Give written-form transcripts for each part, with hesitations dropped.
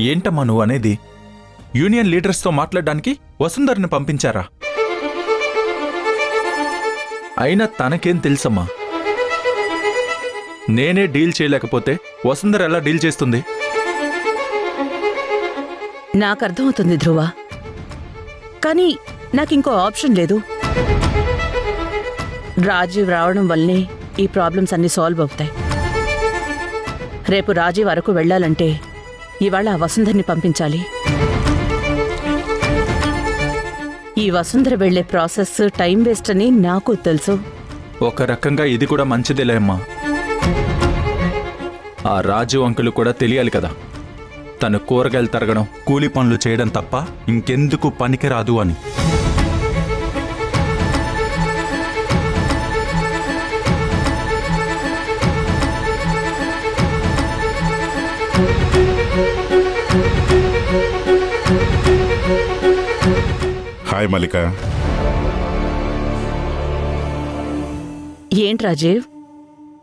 ఏంటమ్మా నువ్వు అనేది? యూనియన్ లీడర్స్తో మాట్లాడడానికి వసుంధరని పంపించారా? అయినా తనకేం తెలుసమ్మా? నేనే డీల్ చేయలేకపోతే వసుంధర ఎలా డీల్ చేస్తుంది? నాకర్థమవుతుంది ధ్రువ, కానీ నాకింకో ఆప్షన్ లేదు. రాజీవ్ రావడం వల్లనే ఈ ప్రాబ్లమ్స్ అన్నీ సాల్వ్ అవుతాయి. రేపు రాజీవ్ వరకు వెళ్లాలంటే ఇవాళ ఆ వసుంధరని పంపించాలి. ఈ వసుంధర వెళ్లే ప్రాసెస్ టైం వేస్ట్ అని నాకు తెలుసు. ఒక రకంగా ఇది కూడా మంచిదేలే అమ్మా. ఆ రాజు అంకుల్ కూడా తెలియాలి కదా, తను కూరగాయలు తరగడం, కూలి పనులు చేయడం తప్ప ఇంకెందుకు పనికిరాదు అని. హాయ్ మల్లిక. ఏంటి రాజీవ్,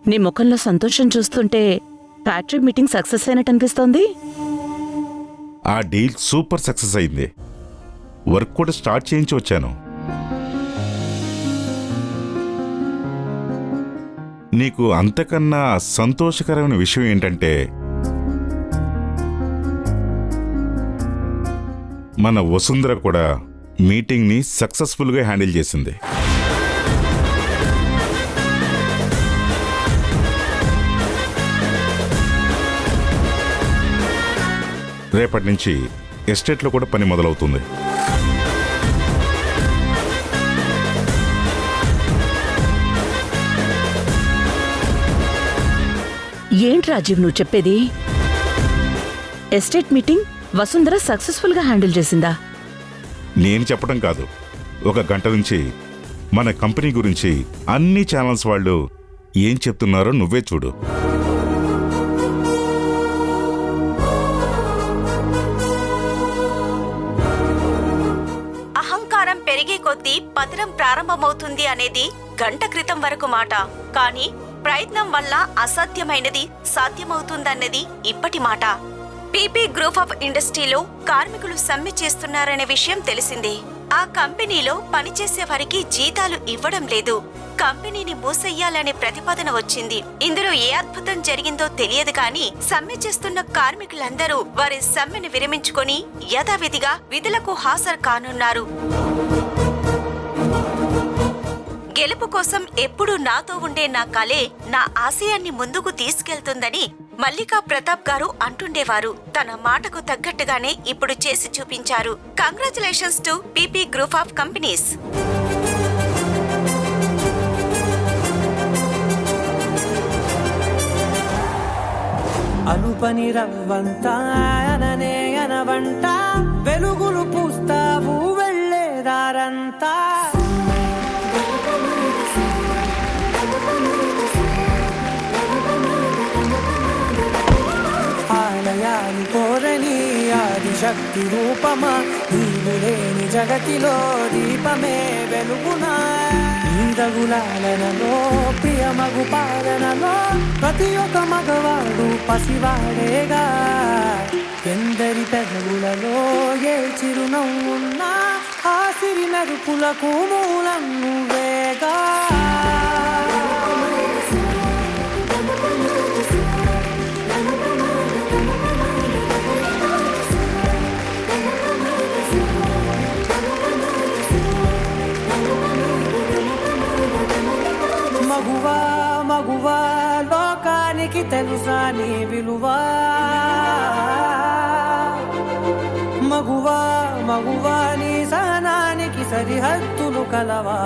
నీ ముఖంలో సంతోషం చూస్తుంటే ఫ్యాక్టరీ మీటింగ్ సక్సెస్ అయినట్టు అనిపిస్తోంది. ఆ డీల్ సూపర్ సక్సెస్ అయింది. వర్క్ కూడా స్టార్ట్ చేయించి వచ్చాను. నీకు అంతకన్నా సంతోషకరమైన విషయం ఏంటంటే, మన వసుంధర కూడా మీటింగ్ని సక్సెస్ఫుల్గా హ్యాండిల్ చేసింది. రేపటి నుంచి ఎస్టేట్లో కూడా పని మొదలవుతుంది. ఏంటి రాజీవ్ నువ్వు చెప్పేది? ఎస్టేట్ మీటింగ్ వసుంధర సక్సెస్ఫుల్ గా హ్యాండిల్ చేసిందా? నేను చెప్పడం కాదు, ఒక గంట నుంచి మన కంపెనీ గురించి అన్ని ఛానల్స్ వాళ్ళు ఏం చెప్తున్నారో నువ్వే చూడు. అహంకారం పెరిగే కొద్దీ పతనం ప్రారంభమవుతుంది అనేది గంట క్రితం వరకు మాట. కానీ ప్రయత్నం వల్ల అసాధ్యమైనది సాధ్యమవుతుందన్నది ఇప్పటి మాట. పీపీ గ్రూప్ ఆఫ్ ఇండస్ట్రీలో కార్మికులు సమ్మె చేస్తున్నారనే విషయం తెలిసిందే. ఆ కంపెనీలో పనిచేసే వారికి జీతాలు ఇవ్వడం లేదు. కంపెనీని మూసెయ్యాలనే ప్రతిపాదన వచ్చింది. ఇందులో ఏ అద్భుతం జరిగిందో తెలియదు కానీ సమ్మె చేస్తున్న కార్మికులందరూ వారి సమ్మెను విరమించుకొని యథావిధిగా విధులకు హాజరు కానున్నారు. గెలుపు కోసం ఎప్పుడూ నాతో ఉండే నా కలే నా ఆశయాన్ని ముందుకు తీసుకెళ్తుందని మల్లికా ప్రతాప్ గారు అంటుండేవారు. తన మాటకు తగ్గట్టుగానే ఇప్పుడు చేసి చూపించారు. Congratulations to PP group of companies. అనుపని రవ్వంతా అననే అనవంట, వెలుగులు పూస్తావు వెళ్ళేదారంతా. ఆలయాలు కోరని ఆదిశక్తి రూపమా, నీవు లేని జగతిలో దీపమే వెలుగునా. నీరగులాలనలో ప్రియమగు పాలనలో ప్రతి ఒక్క మగవాడు పసివాడేగా. ఎందరి పెదవులలో ఏ చిరునవ్వున్నా ఆ సిరి మెరుపులకు మూలం నువ్వేగా. మగువా మగువా లోకానికి తెలుసా నీ విలువా. మగువా మగువా నీ సహనానికి సరిహద్దులు కలవా.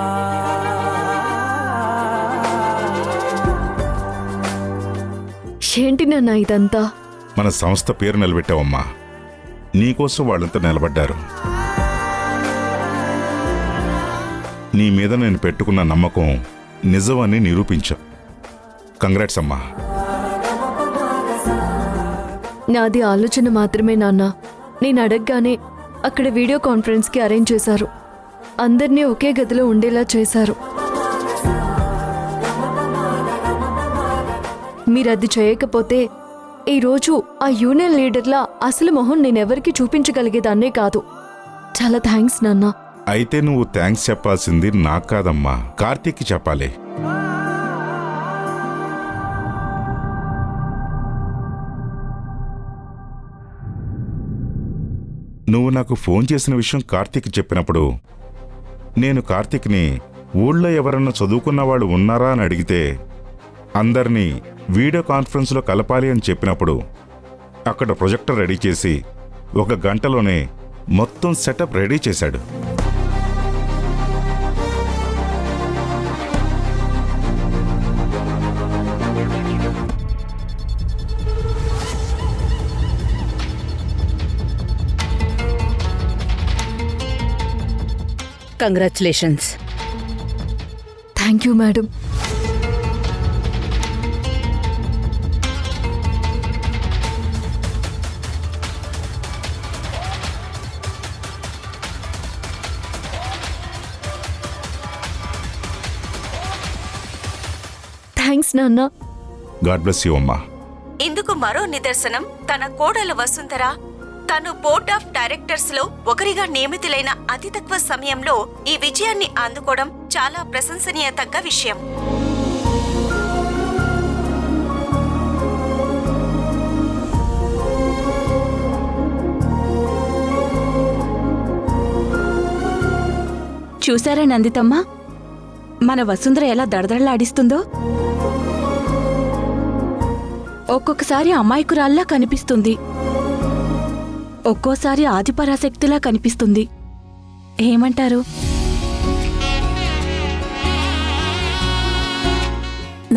ఏంటి నాన్న ఇదంతా? మన సంస్థ పేరు నిలబెట్టావమ్మా. నీకోసం వాళ్ళంతా నిలబడ్డారు. నీ మీద నేను పెట్టుకున్న నమ్మకం నిజమని నిరూపించా. కంగ్రాట్స్ అమ్మా. నాది ఆలోచన మాత్రమే నాన్న. నేను అడగగానే అక్కడ వీడియో కాన్ఫరెన్స్కి అరేంజ్ చేశారు. అందరినీ ఒకే గదిలో ఉండేలా చేశారు. మీరు అది చేయకపోతే ఈరోజు ఆ యూనియన్ లీడర్లా అసలు మొహం నేనెవరికి చూపించగలిగేదాన్నే కాదు. చాలా థ్యాంక్స్ నాన్న. అయితే నువ్వు థ్యాంక్స్ చెప్పాల్సింది నాకు కాదమ్మా, కార్తీక్కి చెప్పాలి. నువ్వు నాకు ఫోన్ చేసిన విషయం కార్తీక్ చెప్పినప్పుడు నేను కార్తీక్ని ఊళ్ళో ఎవరన్నా చదువుకున్న వాళ్ళు ఉన్నారా అని అడిగితే అందరినీ వీడియో కాన్ఫరెన్స్లో కలపాలి అని చెప్పినప్పుడు అక్కడ ప్రొజెక్టర్ రెడీ చేసి 1 గంటలోనే మొత్తం సెటప్ రెడీ చేశాడు. Congratulations. Thank you madam. Thanks నాన్న. గాడ్ బ్లెస్ యూ అమ్మా. ఇందుకు మరో నిదర్శనం తన కోడలు వసుంధర తను బోర్డ్ ఆఫ్ డైరెక్టర్స్ లో ఒకరిగా నియమితులైన అతి తక్కువ సమయంలో ఈ విజయాన్ని అందుకోవడం చాలా ప్రశంసనీయతగ్గ విషయం. చూశారా నందితమ్మ, మన వసుంధర ఎలా దడదడలాడిస్తుందో? ఒక్కొక్కసారి అమాయకురాల్లా కనిపిస్తుంది, ఒక్కోసారి ఆదిపరాశక్తిలా కనిపిస్తుంది. ఏమంటారు?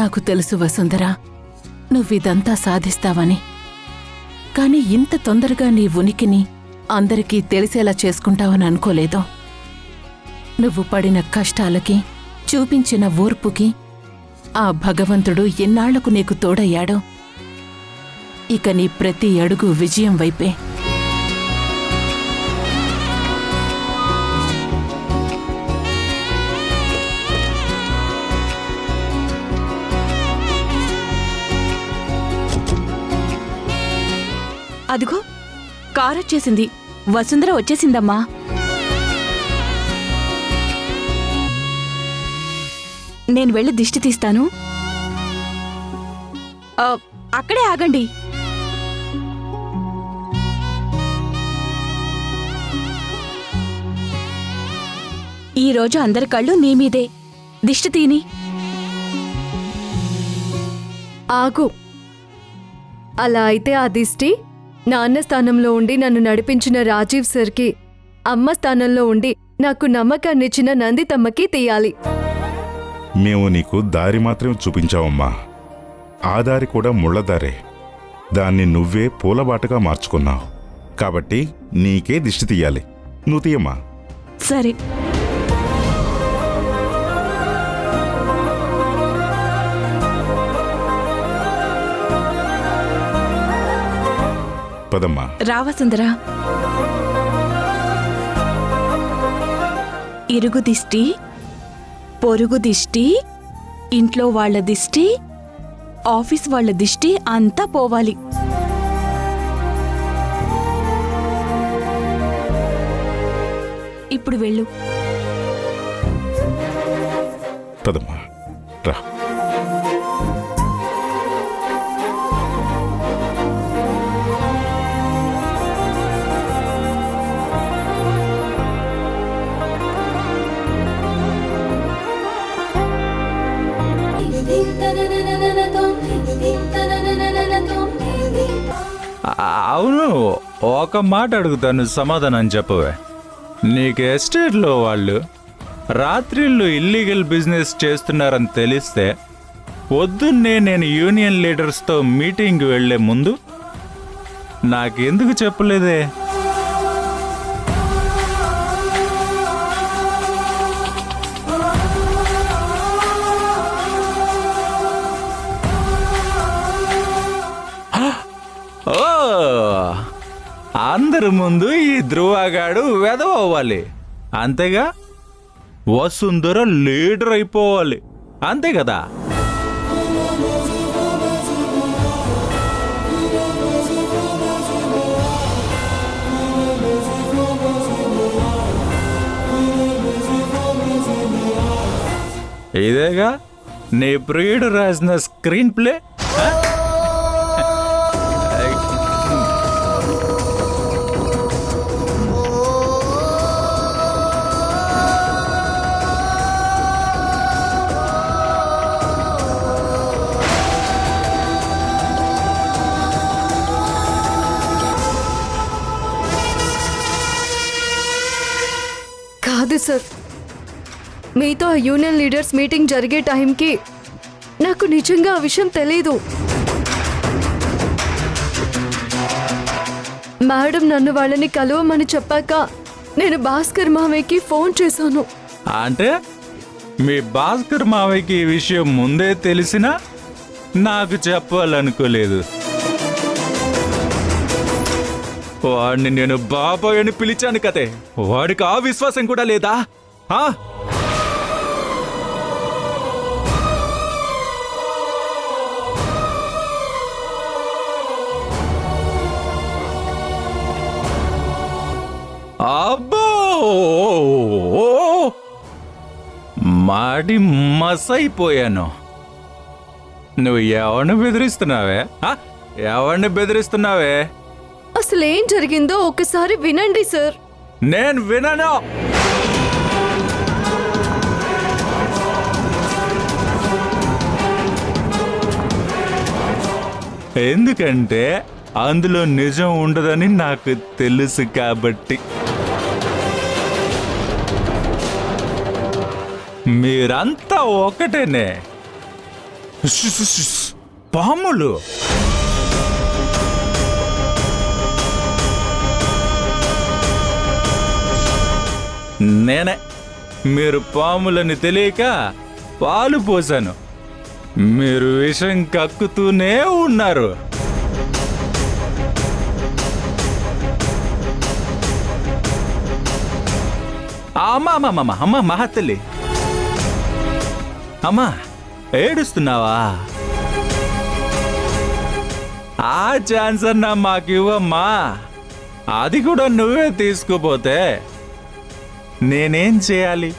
నాకు తెలుసు వసుంధర, నువ్విదంతా సాధిస్తావని. కాని ఇంత తొందరగా నీ ఉనికిని అందరికీ తెలిసేలా చేసుకుంటావని అనుకోలేదు. నువ్వు పడిన కష్టాలకి, చూపించిన ఓర్పుకి ఆ భగవంతుడు ఎన్నాళ్లకు నీకు తోడయ్యాడో. ఇక నీ ప్రతి అడుగు విజయం వైపే. అదిగో కారొచ్చేసింది. వసుంధర వచ్చేసిందమ్మా. నేను వెళ్ళి దిష్టి తీస్తాను. అక్కడే ఆగండి. ఈరోజు అందరి కళ్ళు నీ మీదే. దిష్టి తీని. ఆగు. అలా అయితే ఆ దిష్టి నాన్న స్థానంలో ఉండి నన్ను నడిపించిన రాజీవ్ సార్కి, అమ్మ స్థానంలో ఉండి నాకు నమ్మకాన్నిచ్చిన నందితమ్మకి తీయాలి. మేము నీకు దారి మాత్రమే చూపించావమ్మా. ఆ దారి కూడా ముళ్ళదారే. దాన్ని నువ్వే పూలబాటగా మార్చుకున్నావు. కాబట్టి నీకే దిష్టి తీయాలి. నువ్వు తీయమ్మా. సరే. పదమ్మా. రావసుందరా. ఇరుగు దిష్టి, పొరుగు దిష్టి, ఇంట్లో వాళ్ల దిష్టి, ఆఫీస్ వాళ్ల దిష్టి అంతా పోవాలి. ఇప్పుడు వెళ్ళు. పదమ్మా, రా. అవును, ఒక మాట అడుగుతాను, సమాధానం చెప్పవే. నీకు ఎస్టేట్లో వాళ్ళు రాత్రిళ్ళు ఇల్లీగల్ బిజినెస్ చేస్తున్నారని తెలిస్తే పొద్దున్నే నేను యూనియన్ లీడర్స్తో మీటింగ్ వెళ్లే ముందు నాకెందుకు చెప్పలేదే? ఓ, అందరి ముందు ఈ ధ్రువగాడు వెదవవ్వాలి, అంతేగా? వసుంధర లీడర్ అయిపోవాలి, అంతే కదా? ఇదేగా నీ ప్రియుడు రాసిన స్క్రీన్ ప్లే. కాదు సార్, మీతో ఆ యూనియన్ లీడర్స్ మీటింగ్ జరిగే టైంకి నాకు నిజంగా ఆ విషయం తెలీదు. మేడం నన్ను వాళ్ళని కలవమని చెప్పాక నేను భాస్కర్ మామయ్యకి ఫోన్ చేశాను. అంటే మీ భాస్కర్ మావయ్యకి ఈ విషయం ముందే తెలిసినా నాకు చెప్పాలనుకోలేదు. వాడిని నేను బాబాయ్ అని పిలిచాను కదే, వాడికి ఆ విశ్వాసం కూడా లేదా? అబ్బో, మాడి మసైపోయాను. నువ్వు ఎవరిని బెదిరిస్తున్నావే? ఎవరిని బెదిరిస్తున్నావే? అసలు ఏం జరిగిందో ఒకసారి వినండి సార్. నేను వినను. ఎందుకంటే అందులో నిజం ఉండదని నాకు తెలుసు కాబట్టి. మీరంతా ఒకటేనే, పాములు. నేనే మీరు పాములని తెలియక పాలు పోసాను. మీరు విషం కక్కుతూనే ఉన్నారు. అమ్మా మహత్తల్లి, అమ్మా ఏడుస్తున్నావా? ఆ ఛాన్స్ అన్నా మాకివ్వమ్మా. అది కూడా నువ్వే తీసుకుపోతే నేనేం చేయాలి?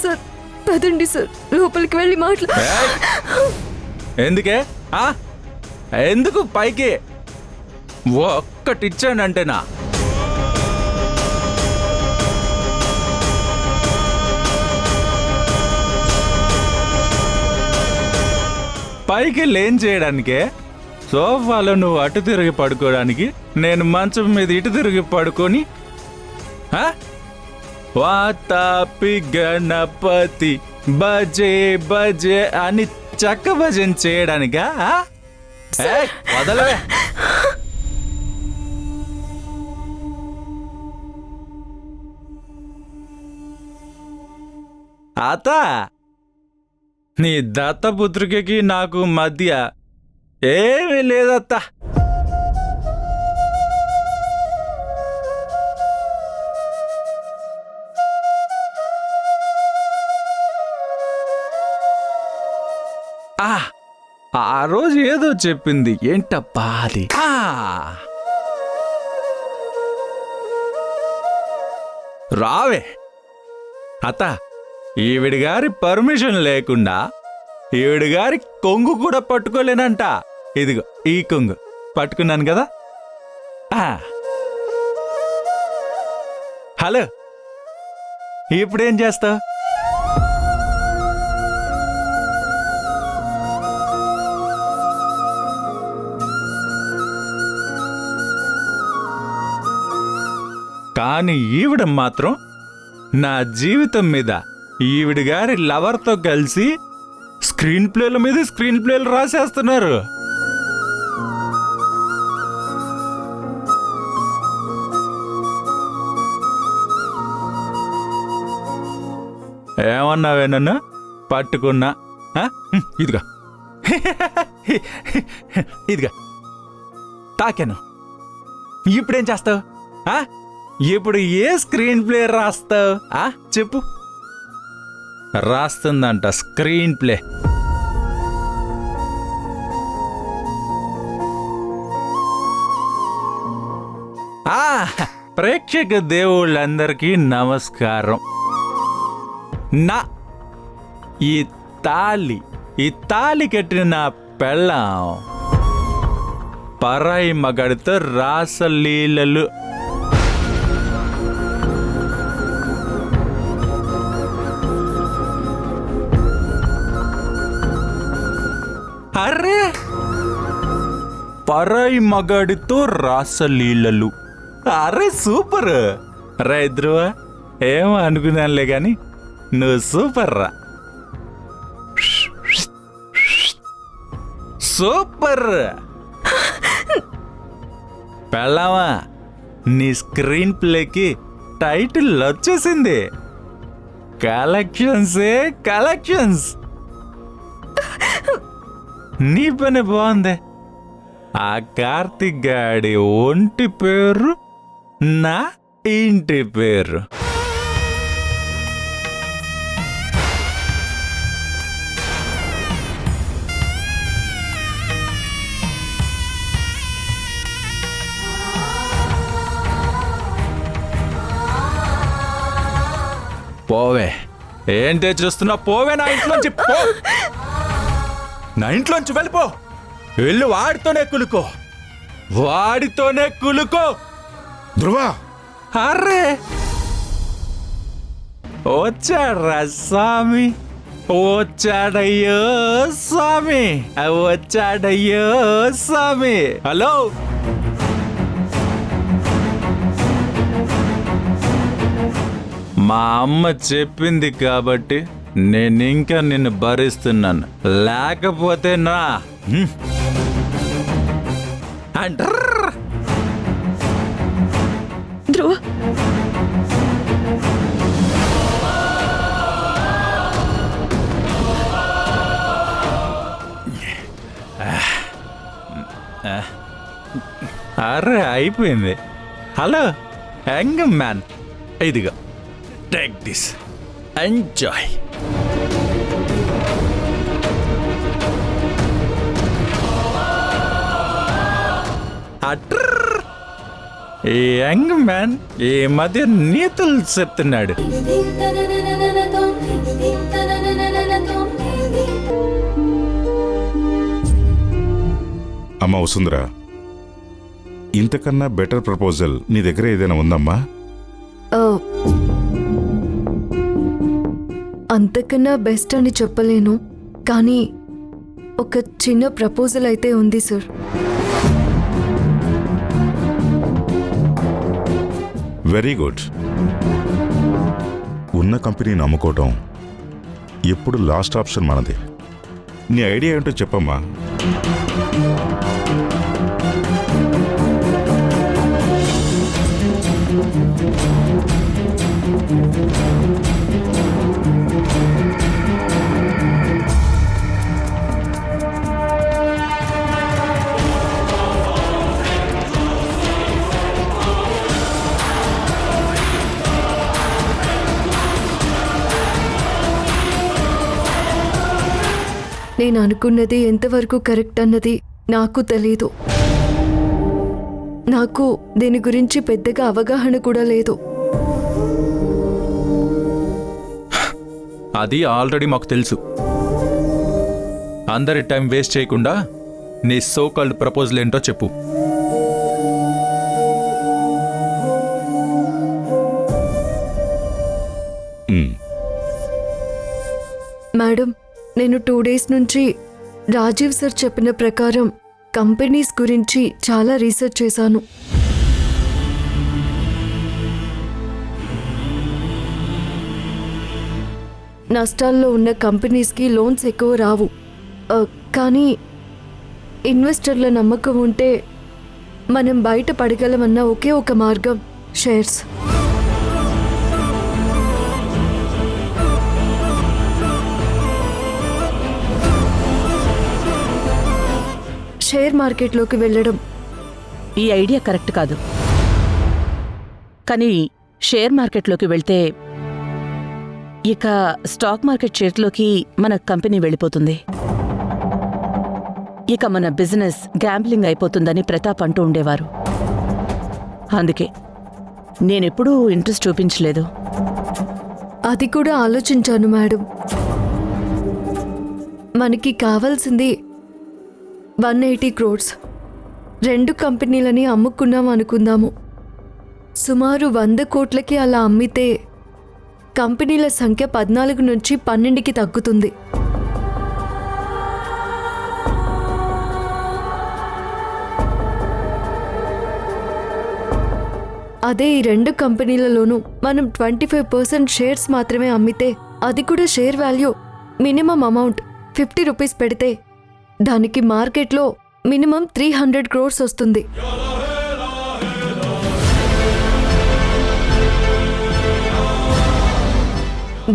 సార్ పదండి సార్, లోపలికి వెళ్ళి ఎందుకే? ఎందుకు పైకి? ఒక్కటిచ్చానంటేనా? పైకి లేం చేయడానికే. సోఫాలో నువ్వు అటు తిరిగి పడుకోవడానికి, నేను మంచం మీద ఇటు తిరిగి పడుకొని వాతాపి గణపతి బజే బజే అని చక్క భజన చేయడానికా? వదలవే. అత నీ దత్తపుత్రికకి నాకు మధ్య ఏమీ లేదత్తా. ఆ రోజు ఏదో చెప్పింది, ఏంటప్పా అది? రావే అత్త, ఈవిడి గారి పర్మిషన్ లేకుండా ఈవిడి గారి కొంగు కూడా పట్టుకోలేనంట. ఇదిగో ఈ కొంగు పట్టుకున్నాను కదా. హలో, ఇప్పుడేం చేస్తావు? కానీ ఈవిడ మాత్రం నా జీవితం మీద ఈవిడ గారి లవర్తో కలిసి స్క్రీన్ ప్లేల మీద స్క్రీన్ ప్లేలు రాసేస్తున్నారు. ఏమన్నావే నన్ను? పట్టుకున్నా. ఇదిగా ఇదిగా తాకాను. ఇప్పుడేం చేస్తావు? ఇప్పుడు ఏ స్క్రీన్ ప్లే రాస్తావు? చెప్పు. రాస్తుందంట స్క్రీన్ ప్లే. ప్రేక్షక దేవుళ్ళందరికీ నమస్కారం. నా ఈ తాళి కట్టిన నా పెళ్ళాం పరాయి మగాడితో రాసలీలలు. అరే, పరాయి మగాడితో రాసలీలలు. అరే సూపర్ రా ధ్రువ. ఏమో అనుకున్నానులే గాని నువ్వు సూపర్ రా. సూపర్ పెళ్ళామా, నీ స్క్రీన్ ప్లేకి టైటిల్ వచ్చేసింది. కలెక్షన్స్. నీ పని బాగుంది. ఆ కార్తిక్ గాడి ఒంటి పేరు నా ఇంటి పేరు. పోవే, ఏంటే చూస్తున్నా? పోవే నా ఇంట్లోంచి పో. నా ఇంట్లోంచి వెళ్ళిపో. వెళ్ళు, వాడితోనే కులుకో. ధ్రువ, అరే వచ్చాడ్రా స్వామి, వచ్చాడయ్యో స్వామి. హలో, మా అమ్మ చెప్పింది కాబట్టి నేను ఇంకా నిన్ను భరిస్తున్నాను. లేకపోతే నా ధ్రువ, అరే అయిపోయింది. హలో యంగ్ మ్యాన్, ఇదిగో టేక్ దిస్, ఎంజాయ్. ఈ యంగ్ మ్యాన్ ఈ మధ్య నీతులు చెప్తున్నాడు. అమ్మ వసుంధర, ఇంతకన్నా బెటర్ ప్రపోజల్ నీ దగ్గర ఏదైనా ఉందమ్మా? అంతకన్నా బెస్ట్ అని చెప్పలేను, కానీ ఒక చిన్న ప్రపోజల్ అయితే ఉంది సార్. Very good. ఉన్న కంపెనీని అమ్ముకోవటం ఎప్పుడు లాస్ట్ ఆప్షన్ మనది. నీ ఐడియా ఏంటో చెప్పమ్మా. నేను అనుకున్నది ఎంతవరకు కరెక్ట్ అన్నది నాకు తెలీదు. నాకు దీని గురించి పెద్దగా అవగాహన కూడా లేదు. అది ఆల్రెడీ మాకు తెలుసు. అందరి టైం వేస్ట్ చేయకుండా నీ సో కాల్డ్ ప్రపోజల్ ఏంటో చెప్పు. మేడం, నేను 2 days నుంచి రాజీవ్ సార్ చెప్పిన ప్రకారం కంపెనీస్ గురించి చాలా రీసెర్చ్ చేశాను. నష్టాల్లో ఉన్న కంపెనీస్కి లోన్స్ ఎక్కువ రావు, కానీ ఇన్వెస్టర్ల నమ్మకం ఉంటే మనం బయట పడగలమన్న ఒకే ఒక మార్గం షేర్స్. షేర్ మార్కెట్లోకి వెళ్ళడం. ఈ ఐడియా కరెక్ట్ కాదు. కానీ షేర్ మార్కెట్లోకి వెళ్తే ఇక స్టాక్ మార్కెట్ చేతిలోకి మన కంపెనీ వెళ్ళిపోతుంది. ఇక మన బిజినెస్ గ్యాంబ్లింగ్ అయిపోతుందని ప్రతాప్ అంటూ ఉండేవారు. అందుకే నేనెప్పుడూ ఇంట్రెస్ట్ చూపించలేదు. అది కూడా ఆలోచించాను మేడం. మనకి కావాల్సింది 180 crores. 2 కంపెనీలని అమ్ముకున్నాం అనుకుందాము. సుమారు 100 కోట్లకి అలా అమ్మితే కంపెనీల సంఖ్య 14 నుంచి 12కి తగ్గుతుంది. అదే ఈ 2 కంపెనీలలోనూ మనం 25% షేర్స్ మాత్రమే అమ్మితే, అది కూడా share value minimum amount 50 rupees పెడితే దానికి మార్కెట్లో మినిమం 300 crores వస్తుంది.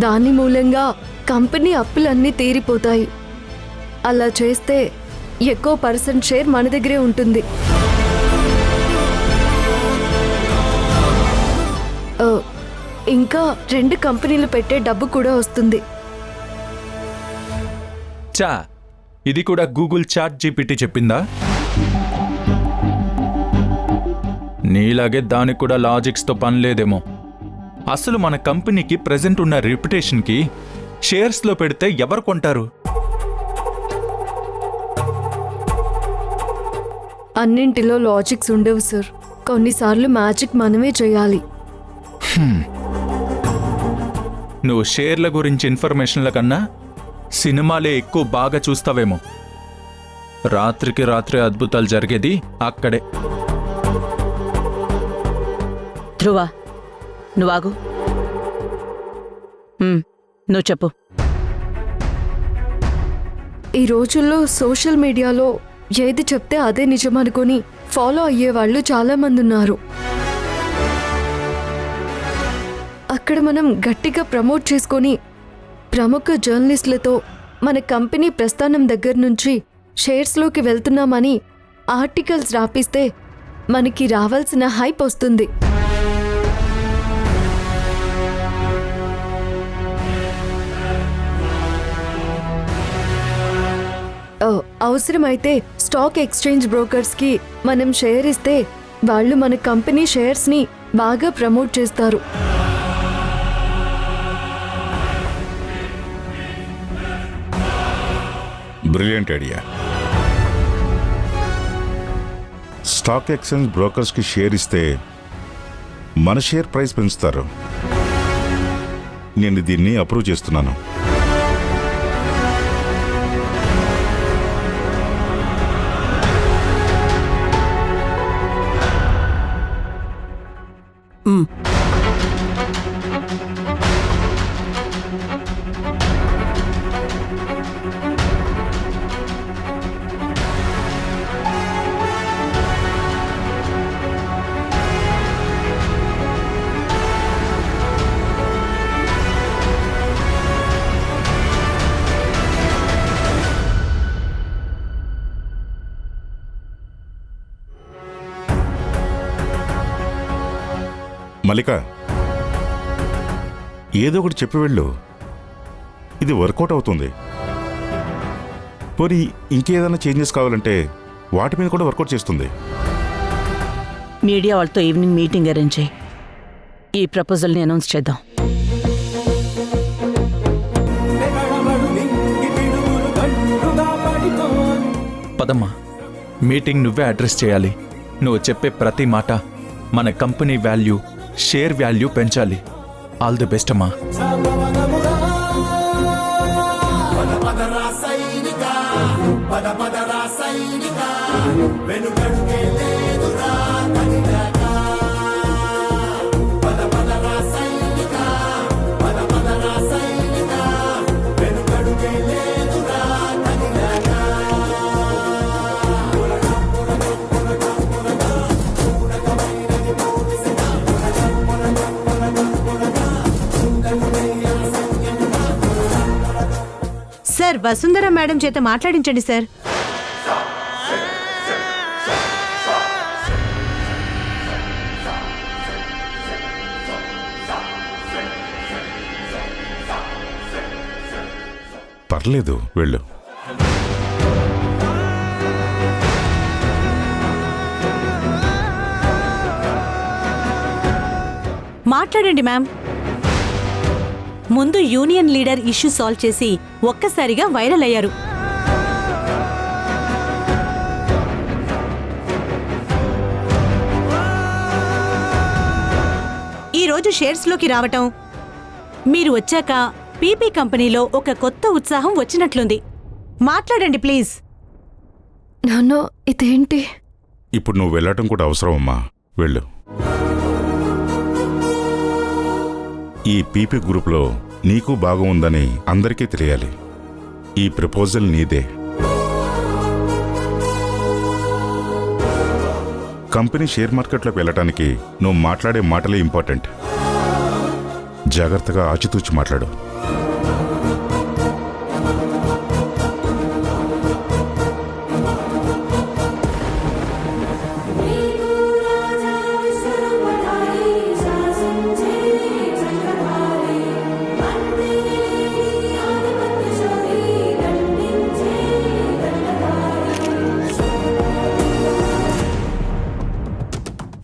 దాని మూలంగా కంపెనీ అప్పులన్నీ తీరిపోతాయి. అలా చేస్తే ఎక్కువ పర్సెంట్ షేర్ మన దగ్గరే ఉంటుంది. ఇంకా 2 కంపెనీలు పెట్టే డబ్బు కూడా వస్తుంది. చా ఇది కూడా గూగుల్ చాట్ జీపీటీ చెప్పిందా? నీలాగే దానికి కూడా లాజిక్స్తో పని లేదేమో. అసలు మన కంపెనీకి ప్రెజెంట్ ఉన్న రెప్యుటేషన్కి షేర్స్లో పెడితే ఎవరు కొంటారు? అన్నింటిలో లాజిక్స్ ఉండవు సార్. కొన్నిసార్లు మ్యాజిక్ మనమే చేయాలి. నువ్వు షేర్ల గురించి ఇన్ఫర్మేషన్ల కన్నా సినిమాలే ఎక్కువ బాగా చూస్తావేమో. రాత్రికి రాత్రి అద్భుతాలు జరిగేది అక్కడే. ధ్రువ, నువ్వాగు. నువ్వు చెప్పు. ఈ రోజుల్లో సోషల్ మీడియాలో ఏది చెప్తే అదే నిజం అనుకుని ఫాలో అయ్యేవాళ్ళు చాలామంది ఉన్నారు. అక్కడ మనం గట్టిగా ప్రమోట్ చేసుకొని ప్రముఖ జర్నలిస్టులతో మన కంపెనీ ప్రస్థానం దగ్గర నుంచి షేర్స్లోకి వెళ్తున్నామని ఆర్టికల్స్ రాపిస్తే మనకి రావాల్సిన హైప్ వస్తుంది. అవసరమైతే స్టాక్ ఎక్స్చేంజ్ బ్రోకర్స్కి మనం షేర్ ఇస్తే వాళ్ళు మన కంపెనీ షేర్స్ని బాగా ప్రమోట్ చేస్తారు. Brilliant idea. స్టాక్ ఎక్స్చేంజ్ బ్రోకర్స్కి షేర్ ఇస్తే మన షేర్ ప్రైస్ పెంచుతారు. నేను దీన్ని అప్రూవ్ చేస్తున్నాను. మల్లిక, ఏదో ఒకటి చెప్పి వెళ్ళు. ఇది వర్కౌట్ అవుతుంది. పోనీ ఇంకేదైనా చేంజెస్ కావాలంటే వాటి మీద కూడా వర్కౌట్ చేస్తుంది. మీడియా వాళ్ళతో ఈవినింగ్ మీటింగ్ అరేంజ్ చేయి. ఈ ప్రపోజల్ని అనౌన్స్ చేద్దాం. పదమ్మా, మీటింగ్ నువ్వే అడ్రస్ చేయాలి. నువ్వు చెప్పే ప్రతి మాట మన కంపెనీ వాల్యూ, షేర్ వాల్యూ పెంచాలి. ఆల్ ది బెస్ట్ అమ్మా. సార్, వసుంధర మేడం చేత మాట్లాడించండి సార్. పర్లేదు, వెళ్ళు. మాట్లాడండి మ్యామ్. ముందు యూనియన్ లీడర్ ఇష్యూ సాల్వ్ చేసి ఒక్కసారిగా వైరల్ అయ్యారు. ఈరోజు షేర్స్లోకి రావటం, మీరు వచ్చాక పీపీ కంపెనీలో ఒక కొత్త ఉత్సాహం వచ్చినట్లుంది. మాట్లాడండి ప్లీజ్. నాన్న ఇదేంటి? ఇప్పుడు నువ్వు వెళ్ళటం కూడా అవసరం అమ్మా. వెళ్ళు. ఈ పీపీ గ్రూప్లో నీకు బాగా ఉందని అందరికీ తెలియాలి. ఈ ప్రపోజల్ నీదే. కంపెనీ షేర్ మార్కెట్లోకి వెళ్ళటానికి నువ్వు మాట్లాడే మాటలే ఇంపార్టెంట్. జాగ్రత్తగా ఆచితూచి మాట్లాడు.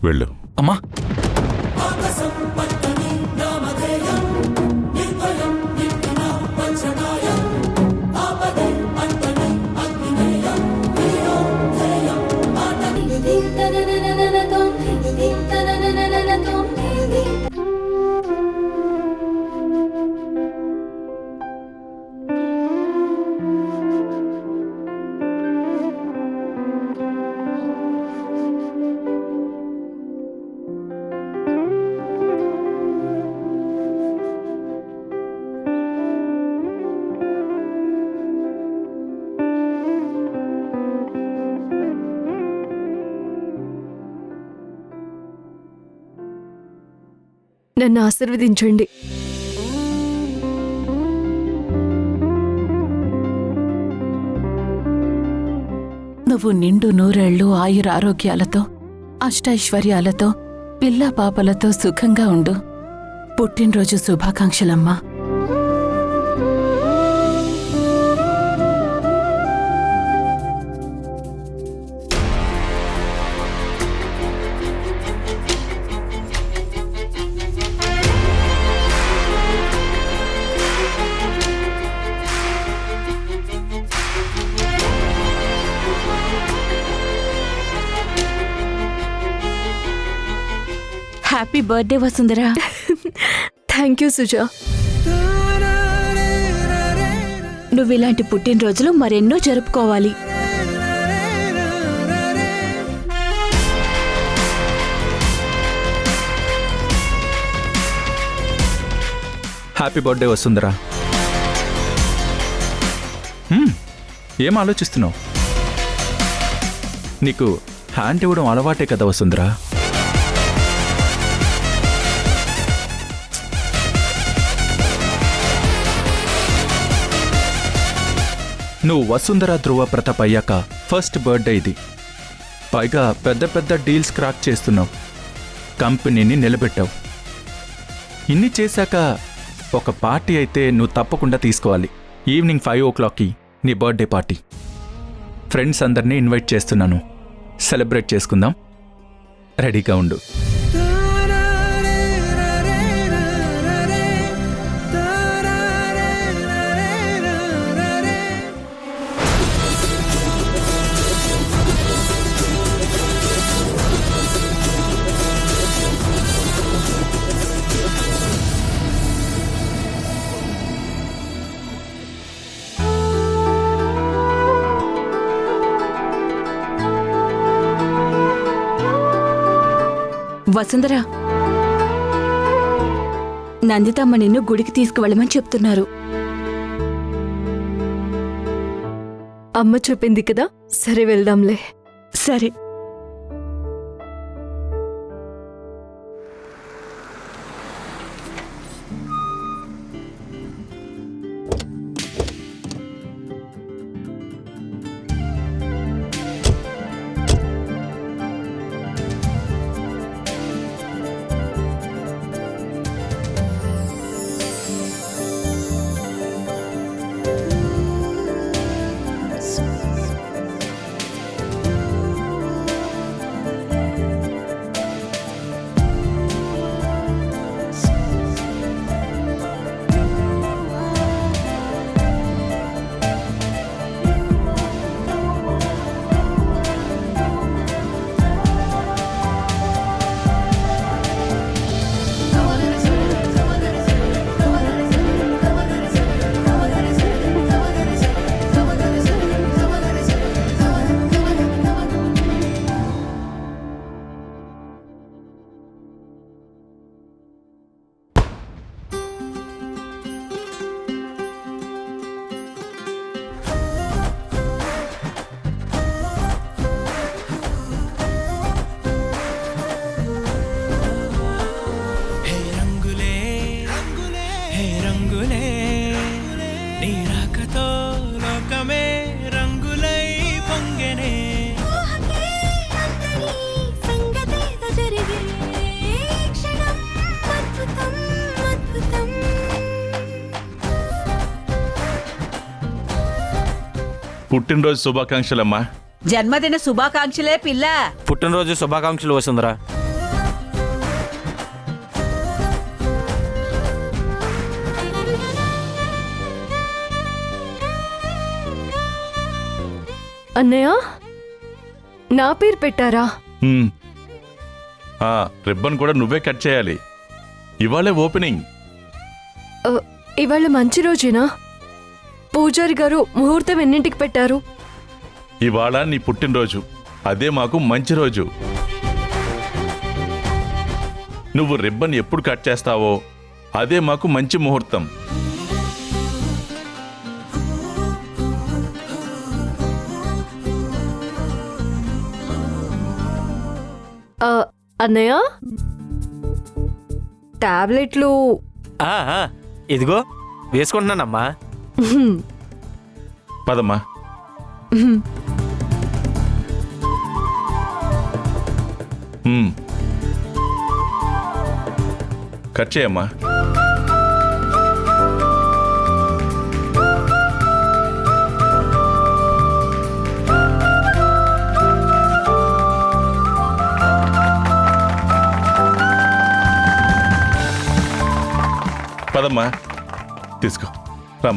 వెళ్ళు. అమ్మా, నన్ను ఆశీర్వదించండి. నువ్వు నిండు నూరేళ్లు ఆయురారోగ్యాలతో అష్టైశ్వర్యాలతో పిల్లా పాపలతో సుఖంగా ఉండు. పుట్టినరోజు శుభాకాంక్షలమ్మా. Happy birthday Vasundhara. Thank you Suja. నువ్విలాంటి పుట్టినరోజులు మరెన్నో జరుపుకోవాలి. Happy birthday Vasundhara. ఏం ఆలోచిస్తున్నావు? నీకు హ్యాండ్ ఇవ్వడం అలవాటే కదా వసుంధరా. నువ్వు వసుంధరా ధ్రువ ప్రతాప్ అయ్యాక ఫస్ట్ బర్త్డే ఇది. పైగా పెద్ద పెద్ద డీల్స్ క్రాక్ చేస్తున్నావు, కంపెనీని నిలబెట్టావు. ఇన్ని చేశాక ఒక పార్టీ అయితే నువ్వు తప్పకుండా తీసుకోవాలి. ఈవినింగ్ 5 o'clockకి నీ బర్త్డే పార్టీ. ఫ్రెండ్స్ అందరినీ ఇన్వైట్ చేస్తున్నాను. సెలబ్రేట్ చేసుకుందాం. రెడీగా ఉండు. వసుంధరా, నందితమ్మ నిన్ను గుడికి తీసుకువెళ్ళమని చెప్తున్నారు. అమ్మ చెప్పింది కదా, సరే వెళ్దాంలే. సరే. రాకతో లోకమే రంగులై పొంగెనే పుట్టినరోజు శుభాకాంక్షలమ్మా. జన్మదిన శుభాకాంక్షలే పిల్ల. పుట్టినరోజు శుభాకాంక్షలు వసుంధరా. అన్నయ్య నా పేరు పెట్టారా? హ్మ్. ఆ రిబ్బన్ కూడా నువ్వే కట్ చేయాలి. ఇవాళే ఓపెనింగ్. ఇవాళ మంచి రోజేనా? పూజారి గారు ముహూర్తం ఎన్నింటికి పెట్టారు? ఇవాళ నీ పుట్టినరోజు, అదే మాకు మంచి రోజు. నువ్వు రిబ్బన్ ఎప్పుడు కట్ చేస్తావో అదే మాకు మంచి ముహూర్తం. అన్నయ్య టాబ్లెట్లు ఇదిగో వేసుకుంటున్నానమ్మా. పదమ్మా. కట్ చేయమ్మా. పదమ్మా, తీసుకో.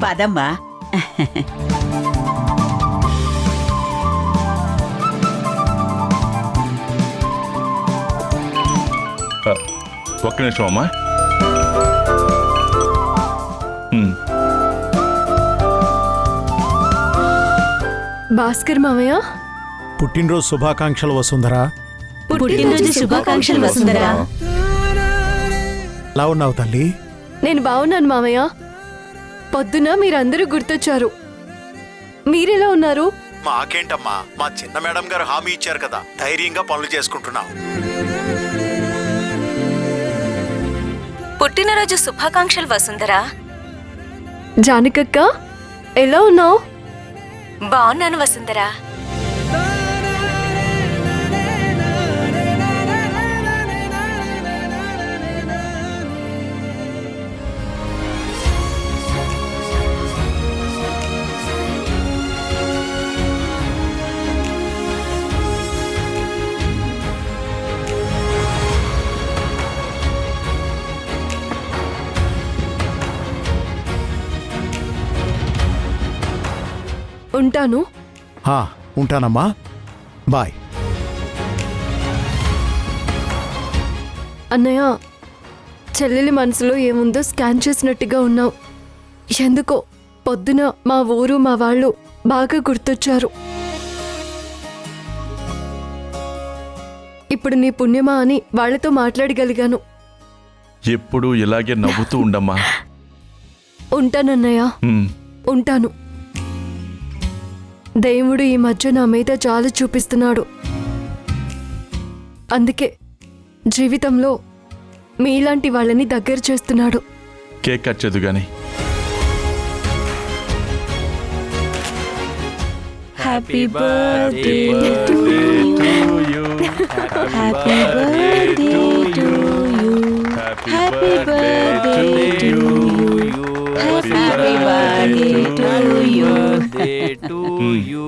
పదమ్మా. ఒక్క నిమిషం అమ్మా. భాస్కర్ మామయ్య పుట్టినరోజు శుభాకాంక్షలు వసుంధరా. పుట్టినరోజు శుభాకాంక్షలు వసుంధరా. ఎలా ఉన్నావు తల్లి? నేను బాగున్నాను మామయ్య. పొద్దున మీరందరూ గుర్తొచ్చారు. మీరెలా ఉన్నారు? మాకేంటమ్మా, మా చిన్న మేడం గారు హామీ ఇచ్చారు కదా, ధైర్యంగా పనులు చేసుకుంటున్నాం. పుట్టినరోజు శుభాకాంక్షలు వసుంధరా. జానకక్క ఎలా ఉన్నావు? బాగున్నాను వసుంధరా. ఉంటాను. ఉంటానమ్మా, బాయ్. అన్నయ్య చెల్లెలి మనసులో ఏముందో స్కాన్ చేసినట్టుగా ఉన్నావు. ఎందుకో పొద్దున మా ఊరు మా వాళ్ళు బాగా గుర్తొచ్చారు. ఇప్పుడు నీ పుణ్యమా అని వాళ్లతో మాట్లాడగలిగాను. ఎప్పుడు ఇలాగే నవ్వుతూ ఉండమ్మా. ఉంటానన్నయ్య, ఉంటాను. దేవుడు ఈ మధ్య నా మీద జాలి చూపిస్తున్నాడు. అందుకే జీవితంలో మీలాంటి వాళ్ళని దగ్గర చేస్తున్నాడు. కేక్ కట్ చేదు గాని. Happy birthday to you. Happy birthday to you. Happy birthday to you. Happy birthday to you.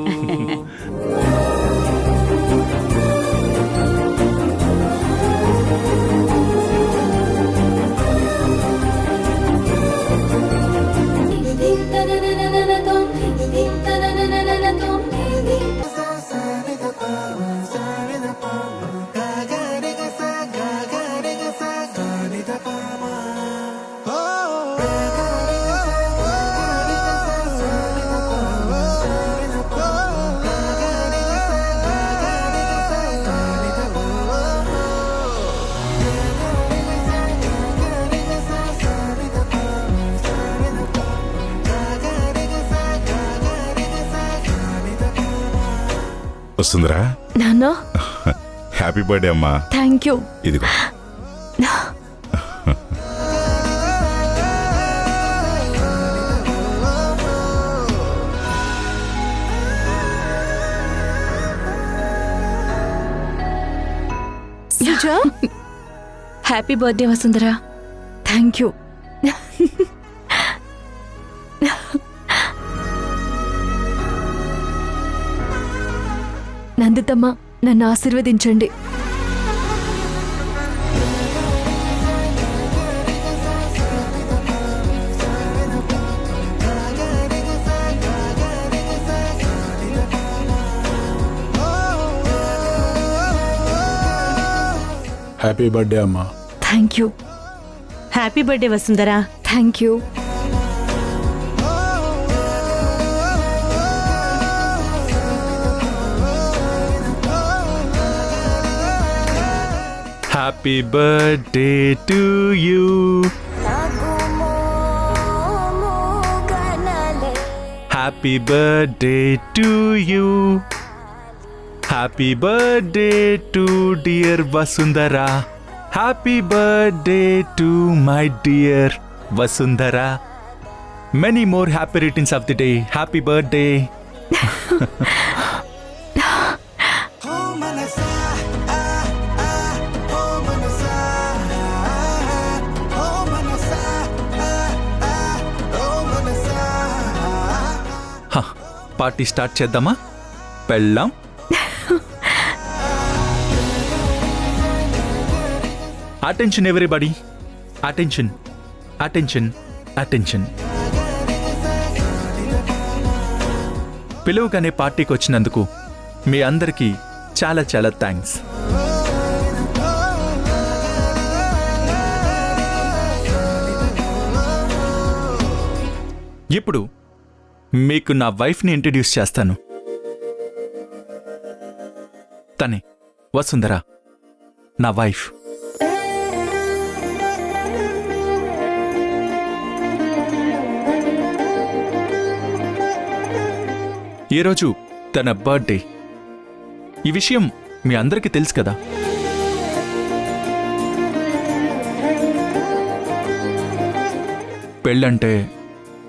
Vasundhara, నాన్నా హ్యాపీ బర్త్డే అమ్మా. Thank you. ఇదిగో. Pooja. Happy birthday Vasundhara. Thank you. నందితమ్మ, నన్ను ఆశీర్వదించండి. హ్యాపీ బర్త్డే అమ్మా. Thank you. Happy birthday Vasundhara. Thank you. Happy birthday to you. Happy birthday to you. Happy birthday to dear Vasundhara. Happy birthday to my dear Vasundhara. Many more happy returns of the day. Happy birthday. Party start చేద్దామా? పెళ్ళాం. Attention everybody, attention, attention, attention. పిలువగానే పార్టీకి వచ్చినందుకు మీ అందరికీ చాలా చాలా thanks. ఇప్పుడు మీకు నా వైఫ్ని ఇంట్రడ్యూస్ చేస్తాను. తనే వసుంధరా, నా వైఫ్. ఈరోజు తన బర్త్డే. ఈ విషయం మీ అందరికీ తెలుసు కదా. పెళ్ళంటే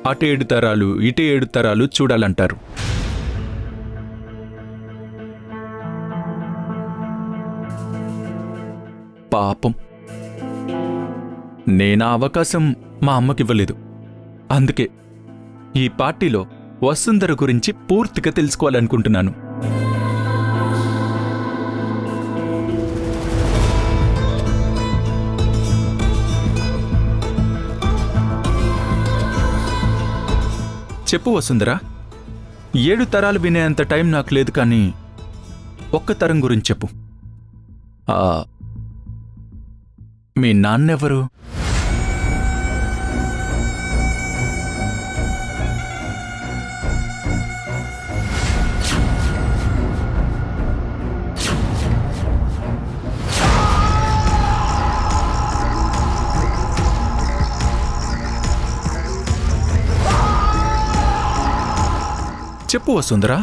అటు 7 తరాలు ఇటు 7 తరాలు చూడాలంటారు. పాపం, నేనా అవకాశం మా అమ్మకివ్వలేదు. అందుకే ఈ పార్టీలో వసుంధర గురించి పూర్తిగా తెలుసుకోవాలనుకుంటున్నాను. చెప్పు వసుంధరా, 7 తరాలు వినేంత టైం నాకు లేదు, కానీ ఒక్క తరం గురించి చెప్పు. మీ నాన్నెవరు? చెప్పు వసుంధరా,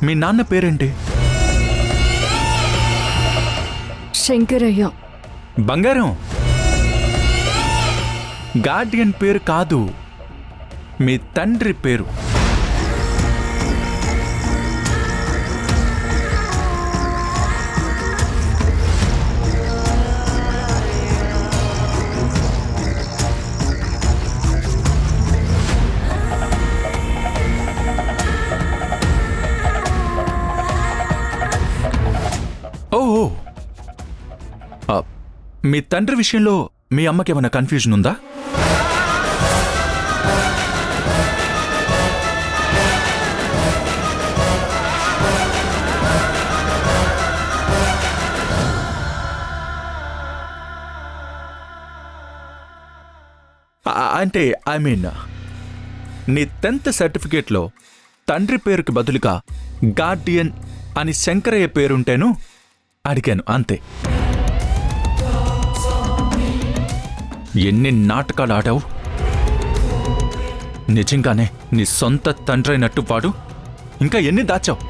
మీ నాన్న పేరేంటి? శంకరయ్య. బంగారం, గార్డియన్ పేరు కాదు, మీ తండ్రి పేరు. ఓహో, మీ తండ్రి విషయంలో మీ అమ్మకి ఏమైనా కన్ఫ్యూజన్ ఉందా? అంటే ఐ మీన్, నీ 10th సర్టిఫికేట్లో తండ్రి పేరుకి బదులుగా గార్డియన్ అని శంకరయ్య పేరుంటేను అడిగాను, అంతే. ఎన్ని నాటకాలు ఆడావు! నిజంగానే నీ సొంత తండ్రైనట్టు పాడు. ఇంకా ఎన్ని దాచావు?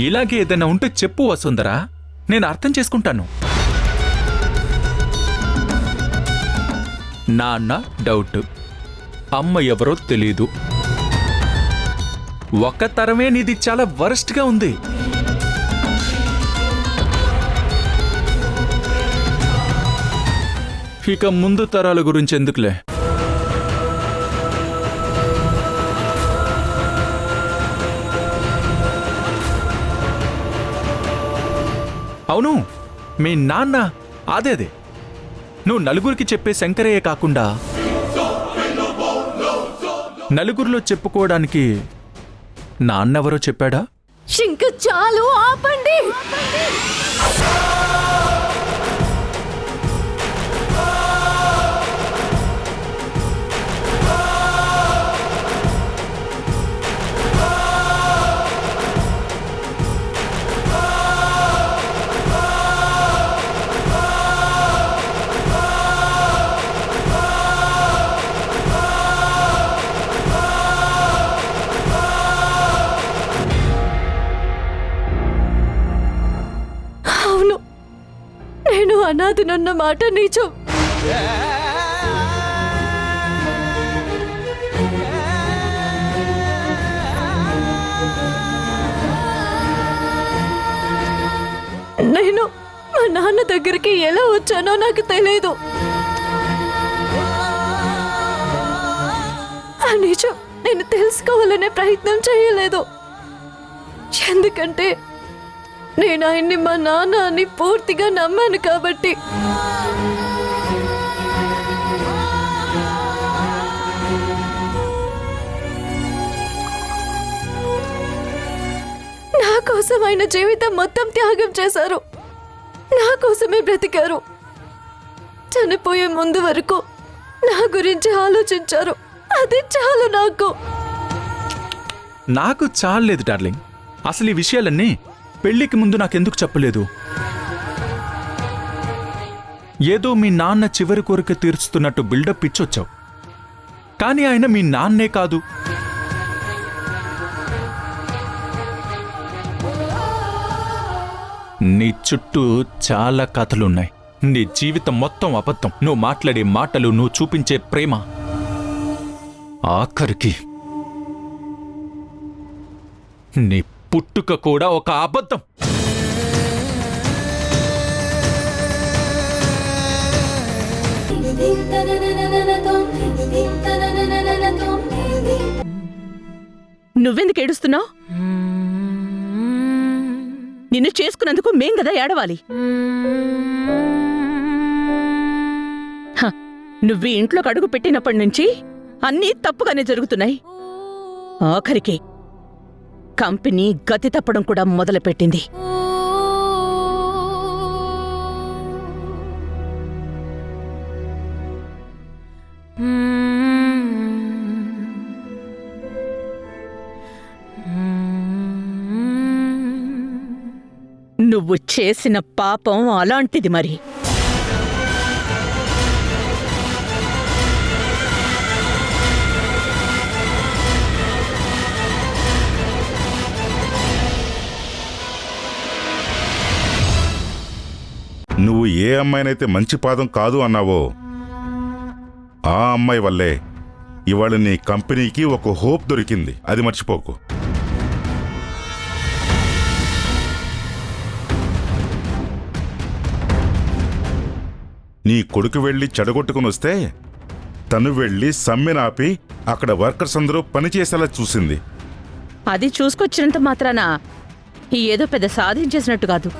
ఇలాగే ఏదైనా ఉంటే చెప్పు వసుంధరా, నేను అర్థం చేసుకుంటాను. నాన్న డౌట్, అమ్మ ఎవరో తెలీదు. ఒక్క తరమే నీది చాలా వరస్ట్గా ఉంది. ఇక ముందు తరాల గురించి ఎందుకులే. అవును, మీ నాన్న అదే నువ్వు నలుగురికి చెప్పే శంకరయ్య కాకుండా నలుగురిలో చెప్పుకోవడానికి నాన్నెవరో చెప్పాడా? ఇంక చాలు, ఆపండి. అవును, నేను అనాథనన్న మాట నిజం. నేను మా నాన్న దగ్గరికి ఎలా వచ్చానో నాకు తెలియదు. ఆ నిజం నేను తెలుసుకోవాలనే ప్రయత్నం చేయలేదు. ఎందుకంటే నేను ఆయన్ని మా నాన్న అని పూర్తిగా నమ్మాను కాబట్టి. నా కోసం ఆయన జీవితం మొత్తం త్యాగం చేశారు. నా కోసమే బ్రతికారు. చనిపోయే ముందు వరకు నా గురించి ఆలోచించారు. అది చాలు నాకు. నాకు చాలేదు డార్లింగ్. అసలు ఈ విషయాలన్నీ పెళ్లికి ముందు నాకెందుకు చెప్పలేదు? ఏదో మీ నాన్న చివరి కోరిక తీర్చుతున్నట్టు బిల్డప్ ఇచ్చొచ్చావు. కానీ ఆయన మీ నాన్నే కాదు. నీ చుట్టూ చాలా కథలున్నాయి. నీ జీవితం మొత్తం అబద్ధం. నువ్వు మాట్లాడే మాటలు, నువ్వు చూపించే ప్రేమ, ఆఖరికి నీ పుట్టుక కూడా ఒక అబద్ధం. నువ్వెందుకు ఏడుస్తున్నావు? నిన్ను చేసుకున్నందుకు మేం కదా ఏడవాలి. నువ్వు ఈ ఇంట్లోకి అడుగు పెట్టినప్పటి నుంచి అన్నీ తప్పుగానే జరుగుతున్నాయి. ఆఖరికి కంపెనీ గతి తప్పడం కూడా మొదలుపెట్టింది. నువ్వు చేసిన పాపం అలాంటిది మరి. నువ్వు ఏ అమ్మాయినైతే మంచి పాదం కాదు అన్నావో ఆ అమ్మాయి వల్లే ఇవాళ నీ కంపెనీకి ఒక హోప్ దొరికింది. అది మర్చిపోకు. నీ కొడుకు వెళ్ళి చెడగొట్టుకుని వస్తే తను వెళ్ళి సమ్మెనాపి అక్కడ వర్కర్స్ అందరూ పనిచేసేలా చూసింది. అది చూసుకొచ్చినంత మాత్రాన ఏదో పెద్ద సాధించేసినట్టు కాదు.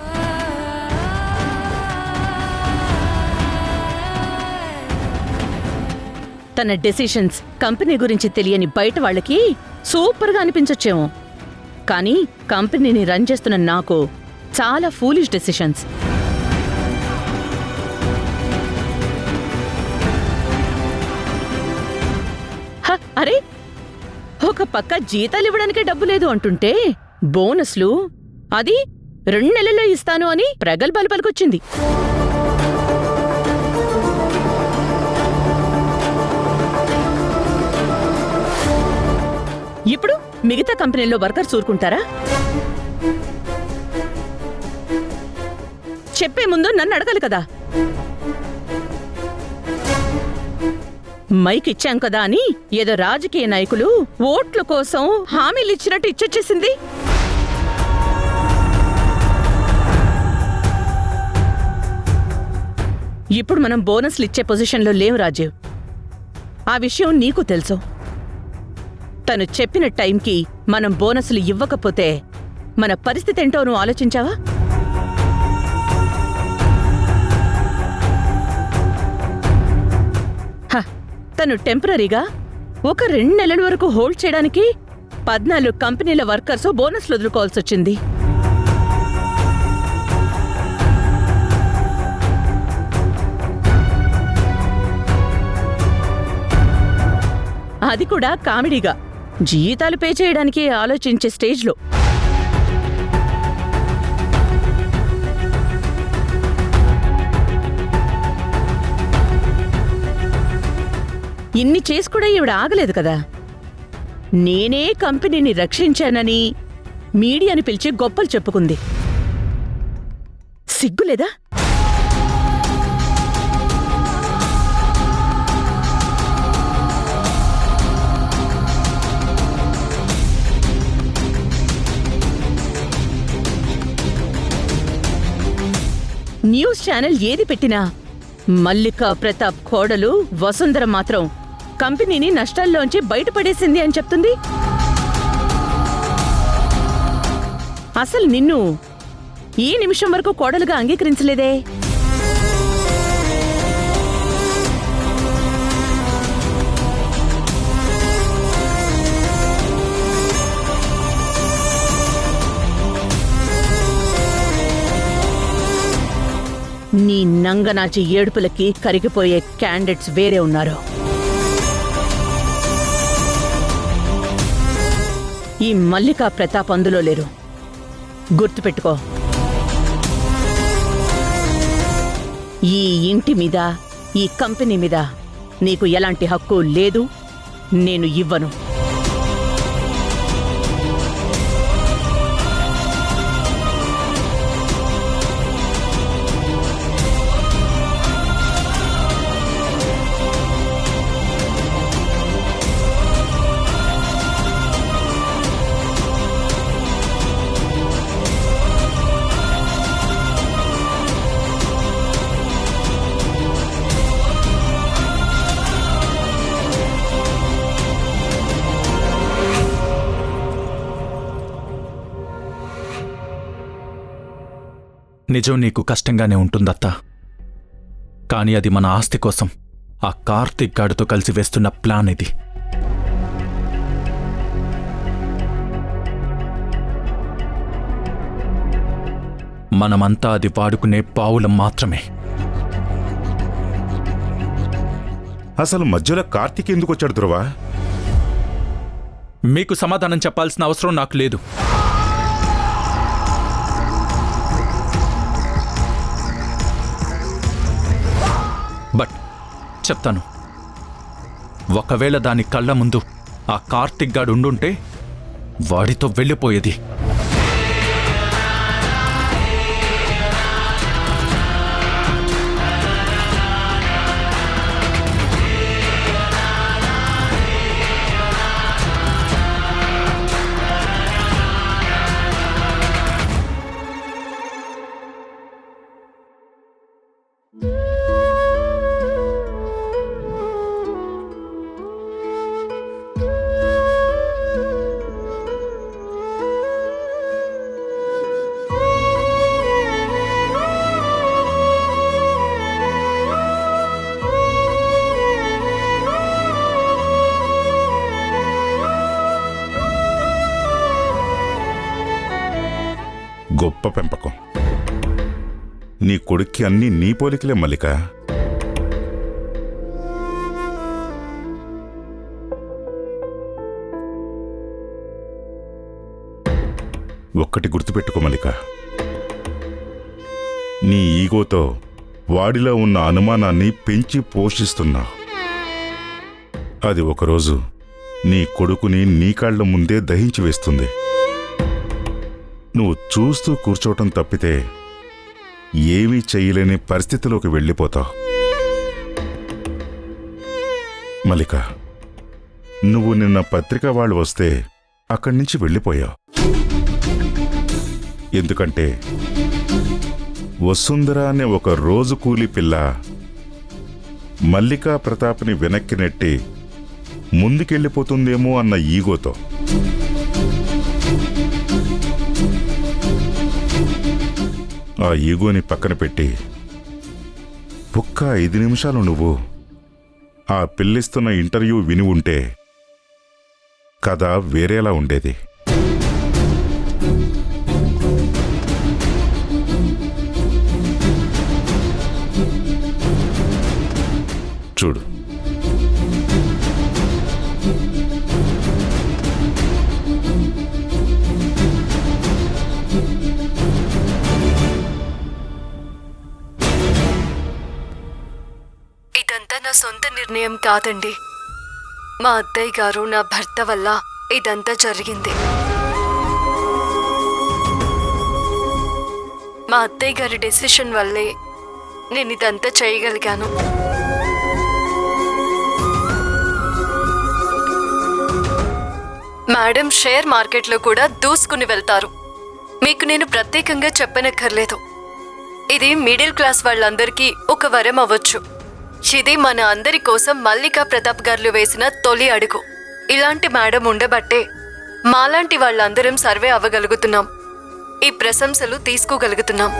తన డెసిషన్స్ కంపెనీ గురించి తెలియని బయట వాళ్ళకి సూపర్గా అనిపించొచ్చేమో, కానీ కంపెనీని రన్ చేస్తున్న నాకు చాలా ఫూలిష్ డెసిషన్స్. అరే, ఒక పక్క జీతాలు ఇవ్వడానికే డబ్బు లేదు అంటుంటే బోనస్లు అది 2 నెలల్లో ఇస్తాను అని ప్రగల్భాలు పలుకొచ్చింది. ఇప్పుడు మిగతా కంపెనీల్లో వర్కర్స్ ఊరుకుంటారా? చెప్పే ముందు నన్ను అడగాలి కదా. మైక్ ఇచ్చాం కదా అని ఏదో రాజకీయ నాయకులు ఓట్ల కోసం హామీలు ఇచ్చినట్టు ఇచ్చొచ్చేసింది. ఇప్పుడు మనం బోనస్లు ఇచ్చే పొజిషన్లో లేవు రాజీవ్. ఆ విషయం నీకు తెలుసు. తను చెప్పిన టైంకి మనం బోనస్లు ఇవ్వకపోతే మన పరిస్థితి ఏంటో నువ్వు ఆలోచించావా? తను టెంపరీగా ఒక 2 నెలల వరకు హోల్డ్ చేయడానికి 14 కంపెనీల వర్కర్స్ బోనస్లు వదులుకోవాల్సి వచ్చింది. అది కూడా కామెడీగా, జీతాలు పే చేయడానికి ఆలోచించే స్టేజ్లో. ఇన్ని చేసి కూడా ఈవిడ ఆగలేదు కదా. నేనే కంపెనీని రక్షించానని మీడియాని పిలిచి గొప్పలు చెప్పుకుంది. సిగ్గులేదా? న్యూస్ ఛానల్ ఏది పెట్టినా మల్లికా ప్రతాప్ కోడలు వసుంధర మాత్రం కంపెనీని నష్టాల్లోంచి బయటపడేసింది అని చెప్తుంది. అసలు నిన్ను ఈ నిమిషం వరకు కోడలుగా అంగీకరించలేదే. నీ నంగనాచి ఏడుపులకి కరిగిపోయే క్యాండిడేట్స్ వేరే ఉన్నారు. ఈ మల్లికా ప్రతాప్ అందులో లేరు. గుర్తుపెట్టుకో. ఈ ఇంటి మీద, ఈ కంపెనీ మీద నీకు ఎలాంటి హక్కు లేదు. నేను ఇవ్వను. నిజం నీకు కష్టంగానే ఉంటుందత్తా. కానీ అది మన ఆస్తి కోసం ఆ కార్తీక్ గాడితో కలిసి వేస్తున్న ప్లాన్ ఇది. మనమంతా అది వాడుకునే పావులం మాత్రమే. అసలు మధ్యలో కార్తీక్ ఎందుకు వచ్చాడు ధ్రువా? మీకు సమాధానం చెప్పాల్సిన అవసరం నాకు లేదు. బట్ చెప్తాను. ఒకవేళ దాని కళ్ళ ముందు ఆ కార్తీక్ గాడు ఉండుంటే వాడితో వెళ్ళిపోయేది. గొప్ప పెంపకం. నీ కొడుక్కి అన్నీ నీ పోలికలే మల్లిక. ఒక్కటి గుర్తుపెట్టుకో మల్లిక, నీ ఈగోతో వాడిలో ఉన్న అనుమానాన్ని పెంచి పోషిస్తున్నావు. అది ఒకరోజు నీ కొడుకుని నీ కాళ్ల ముందే దహించి వేస్తుంది. నువ్వు చూస్తూ కూర్చోవటం తప్పితే ఏమీ చెయ్యలేని పరిస్థితిలోకి వెళ్ళిపోతావు. మల్లిక, నువ్వు నిన్న పత్రిక వాళ్ళు వస్తే అక్కడి నుంచి వెళ్ళిపోయావు. ఎందుకంటే వసుంధర అనే ఒక రోజు కూలి పిల్ల మల్లికా ప్రతాప్ని వెనక్కి నెట్టి ముందుకెళ్ళిపోతుందేమో అన్న ఈగోతో. ఆ ఈగోని పక్కన పెట్టి ఒక్క 5 నిమిషాలు నువ్వు ఆ పిల్లిస్తున్న ఇంటర్వ్యూ విని ఉంటే కథ వేరేలా ఉండేది. చూడు, ఇదంతా నా సొంత నిర్ణయం కాదండి. మా అత్తయ్య గారు, నా భర్త వల్ల ఇదంతా జరిగింది. మా అత్తయ్య గారి డెసిషన్ వల్లే నేను ఇదంతా చేయగలిగాను. మేడం షేర్ మార్కెట్లో కూడా దూసుకుని వెళ్తారు. మీకు నేను ప్రత్యేకంగా చెప్పనక్కర్లేదు. ఇది మిడిల్ క్లాస్ వాళ్ళందరికీ ఒక వరం అవ్వచ్చు. ఇది మన అందరి కోసం మల్లికా ప్రతాప్ గారు వేసిన తొలి అడుగు. ఇలాంటి మేడం ఉండబట్టే మాలాంటి వాళ్ళందరం సర్వే అవ్వగలుగుతున్నాం, ఈ ప్రశంసలు తీసుకోగలుగుతున్నాం.